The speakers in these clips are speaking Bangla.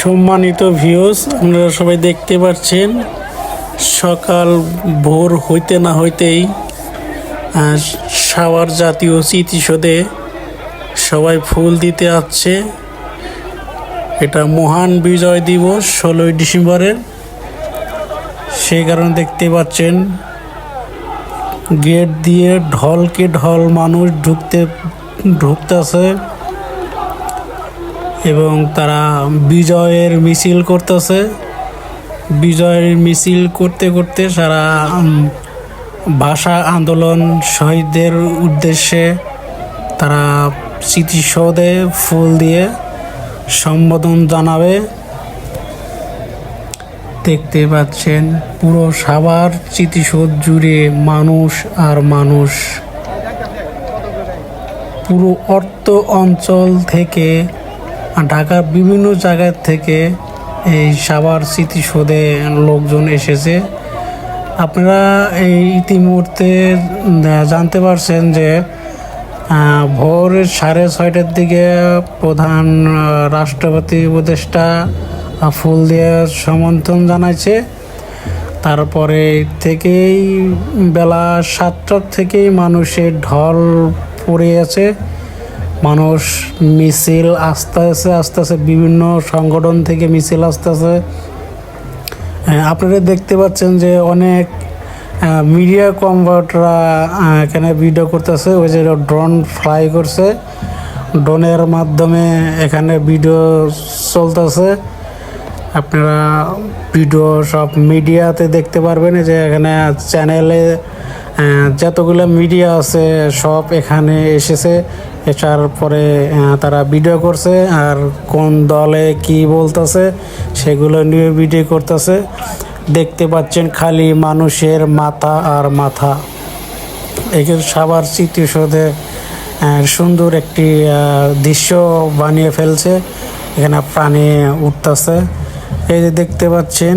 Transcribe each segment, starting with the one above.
সম্মানিত ভিউস, আপনারা সবাই দেখতে পাচ্ছেন সকাল ভোর হইতে না হইতেই সাভার জাতীয় স্মৃতিসৌধে সবাই ফুল দিতে আসছে। এটা মহান বিজয় দিবস 16ই ডিসেম্বরের, সেই কারণে দেখতে পাচ্ছেন গেট দিয়ে ঢলকে ঢল মানুষ ঢুকতেছে এবং তারা বিজয়ের মিছিল করতেছে। বিজয়ের মিছিল করতে করতে সারা ভাষা আন্দোলন শহীদদের উদ্দেশ্যে তারা স্মৃতিসৌধে ফুল দিয়ে সম্বোধন জানাবে। দেখতে পাচ্ছেন পুরো সাভার স্মৃতিসৌধ জুড়ে মানুষ আর মানুষ। পুরো অর্থ অঞ্চল থেকে ঢাকার বিভিন্ন জায়গা থেকে এই সাভার স্মৃতিসৌধে লোকজন এসেছে। আপনারা এই ইতিমধ্যে জানতে পারছেন যে ভোর 6:30টার দিকে প্রধান রাষ্ট্রপতি উপদেষ্টা ফুল দিয়ে সমর্থন জানাইছে। তারপরে থেকেই বেলা 7টার থেকেই মানুষের ঢল পড়ে আছে। মানুষ মিছিল আস্তে আস্তে বিভিন্ন সংগঠন থেকে মিছিল আসতেছে। আপনারা দেখতে পাচ্ছেন যে অনেক মিডিয়া কনভার্টরা এখানে ভিডিও করতেছে। ওই যে ড্রোন ফ্লাই করছে, ড্রোনের মাধ্যমে এখানে ভিডিও চলতেছে। আপনারা ভিডিও সব মিডিয়াতে দেখতে পারবেন যে এখানে চ্যানেলে যতগুলো মিডিয়া আছে সব এখানে এসেছে। এসার পরে তারা ভিডিও করছে আর কোন দলে কি বলতেছে সেগুলো নিয়ে ভিডিও করতেছে। দেখতে পাচ্ছেন খালি মানুষের মাথা আর মাথা। এখানে সাভার স্মৃতিসৌধে সুন্দর একটি দৃশ্য বানিয়ে ফেলছে। এখানে প্রাণী উঠতেছে। এই যে দেখতে পাচ্ছেন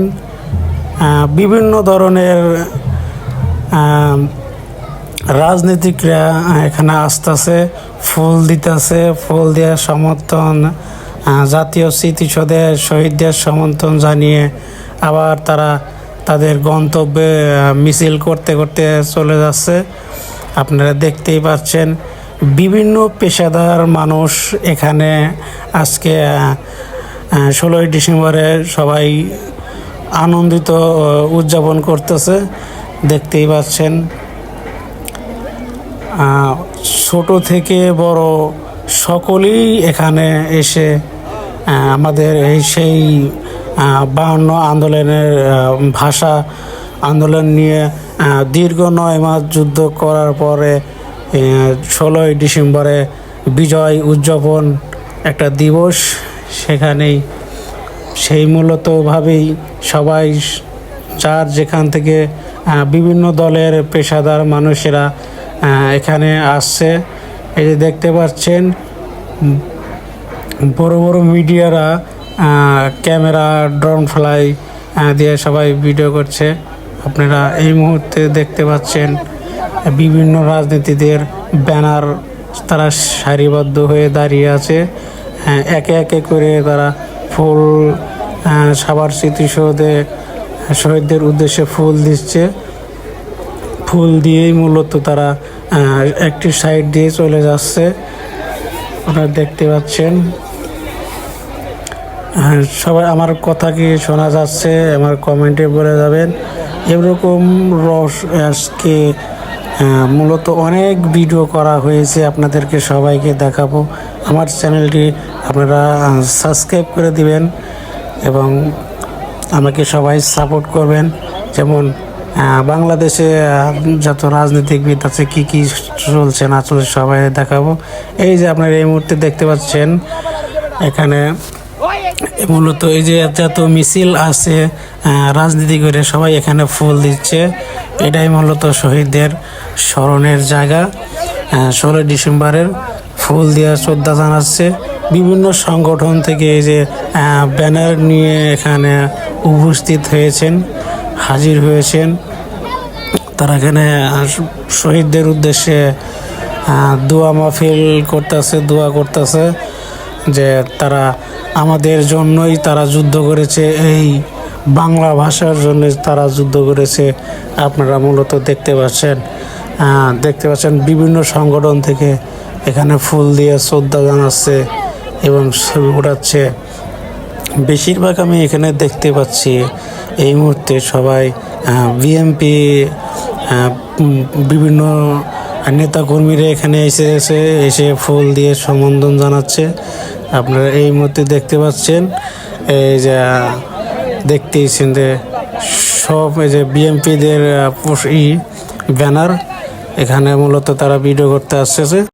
বিভিন্ন ধরনের রাজনীতিকরা এখানে আসতেছে, ফুল দিতেছে। ফুল দেওয়ার সমর্থন জাতীয় স্মৃতিসৌধে শহীদদের সমর্থন জানিয়ে আবার তারা তাদের গন্তব্যে মিছিল করতে করতে চলে যাচ্ছে। আপনারা দেখতেই পাচ্ছেন বিভিন্ন পেশাদার মানুষ এখানে আজকে 16ই ডিসেম্বরে সবাই আনন্দিত উদযাপন করতেছে। দেখতেই পাচ্ছেন ছোট থেকে বড় সকলেই এখানে এসে আমাদের সেই 52 আন্দোলনের ভাষা আন্দোলন নিয়ে দীর্ঘ 9 মাস যুদ্ধ করার পরে 16ই ডিসেম্বরে বিজয় উদযাপন একটা দিবস। সেখানেই সেই মূলতভাবেই সবাই যার যেখান থেকে বিভিন্ন দলের পেশাদার মানুষেরা এখানে আসছে। এই যে দেখতে পাচ্ছেন বড় বড় মিডিয়ারা ক্যামেরা ড্রোন ফ্লাই দিয়ে সবাই ভিডিও করছে। আপনারা এই মুহূর্তে দেখতে পাচ্ছেন বিভিন্ন রাজনীতিদের ব্যানার, তারা সারিবদ্ধ হয়ে দাঁড়িয়ে আছে। একে একে করে তারা ফুল সাভার স্মৃতিসৌধে শহীদদের উদ্দেশ্যে ফুল দিচ্ছে। ফুল দিয়েই মূলত তারা একটি সাইড দিয়ে চলে যাচ্ছে। আপনারা দেখতে পাচ্ছেন সবাই আমার কথা কি শোনা যাচ্ছে আমার কমেন্টে বলে যাবেন। এরকম আজকে মূলত অনেক ভিডিও করা হয়েছে, আপনাদেরকে সবাইকে দেখাবো। আমার চ্যানেলটি আপনারা সাবস্ক্রাইব করে দিবেন এবং আমাকে সবাই সাপোর্ট করবেন। যেমন বাংলাদেশে যত রাজনীতিবিদ আছে কী কী চলছে না চলছে সবাই দেখাবো। এই যে আপনারা এই মুহূর্তে দেখতে পাচ্ছেন এখানে মূলত এই যে যত মিছিল আছে রাজনীতি করে সবাই এখানে ফুল দিচ্ছে। এটাই মূলত শহীদদের স্মরণের জায়গা। 16 ডিসেম্বরের ফুল দেওয়ার শ্রদ্ধা জানাচ্ছে। বিভিন্ন সংগঠন থেকে এই যে ব্যানার নিয়ে এখানে উপস্থিত হয়েছেন, হাজির হয়েছেন। তারা এখানে শহীদদের উদ্দেশ্যে দোয়া মাহফিল করতেছে, দোয়া করতেছে। যে তারা আমাদের জন্যই তারা যুদ্ধ করেছে, এই বাংলা ভাষার জন্য তারা যুদ্ধ করেছে। আপনারা মূলত দেখতে পাচ্ছেন বিভিন্ন সংগঠন থেকে এখানে ফুল দিয়ে শ্রদ্ধা জানাচ্ছে এবং ছবি ওঠাচ্ছে। বেশিরভাগ আমি এখানে দেখতে পাচ্ছি এই মুহূর্তে সবাই বিএনপি বিভিন্ন নেতাকর্মীরা এখানে এসে ফুল দিয়ে সম্বোধন জানাচ্ছে। আপনারা এই মুহূর্তে দেখতে পাচ্ছেন, এই যে দেখতেইছেন যে সব এই যে বিএনপিদের ব্যানার, এখানে মূলত তারা ভিডিও করতে আসছে।